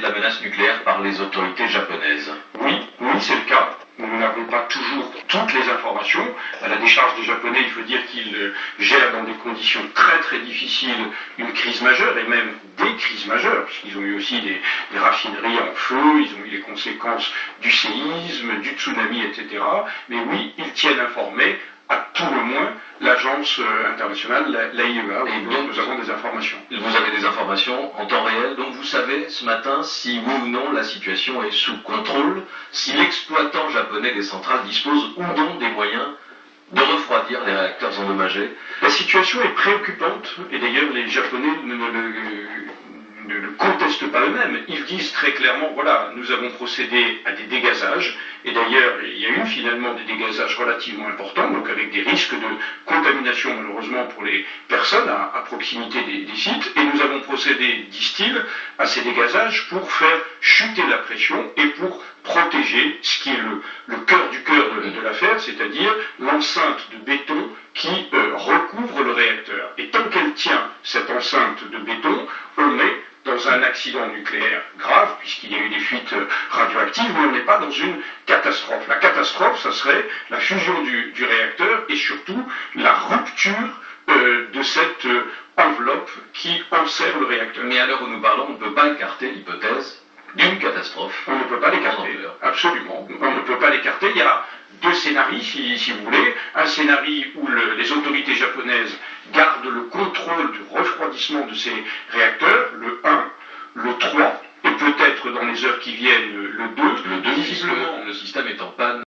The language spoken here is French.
de la menace nucléaire par les autorités japonaises. Oui, c'est le cas. Nous n'avons pas toujours toutes les informations. À la décharge des Japonais, il faut dire qu'ils gèrent dans des conditions très très difficiles une crise majeure, et même des crises majeures, puisqu'ils ont eu aussi des raffineries en feu, ils ont eu les conséquences du séisme, du tsunami, etc. Mais oui, ils tiennent informés, à tout le moins, l'agence internationale, l'AIEA, Et donc nous avons des informations. Vous avez des informations en temps réel, donc vous savez ce matin si oui ou non la situation est sous contrôle, si l'exploitant japonais des centrales dispose ou non des moyens de refroidir les réacteurs endommagés. La situation est préoccupante, et d'ailleurs les Japonais ne le contestent pas eux-mêmes. Ils disent très clairement, voilà, nous avons procédé à des dégazages, et d'ailleurs il y a eu finalement des dégazages relativement importants, donc avec des risques de contamination malheureusement pour les personnes à proximité des sites, et nous avons procédé, disent-ils, à ces dégazages pour faire chuter la pression et pour protéger ce qui est le cœur du cœur de l'affaire, c'est-à-dire l'enceinte de béton qui recouvre le réacteur. Et tant qu'elle tient cette enceinte de béton, on est dans un accident nucléaire grave, puisqu'il y a eu des fuites radioactives, mais on n'est pas dans une catastrophe. La catastrophe, ça serait la fusion du réacteur et surtout la rupture de cette enveloppe qui enserre le réacteur. Mais à l'heure où nous parlons, on ne peut pas écarter l'hypothèse d'une catastrophe. On ne peut pas l'écarter, absolument. On ne peut pas l'écarter. Il y a deux scénarios, si vous voulez. Un scénario où les autorités japonaises gardent le contrôle du refroidissement de ces réacteurs, le 1, le 3, et peut-être dans les heures qui viennent, le 2. Le 2, visiblement, le système est en panne.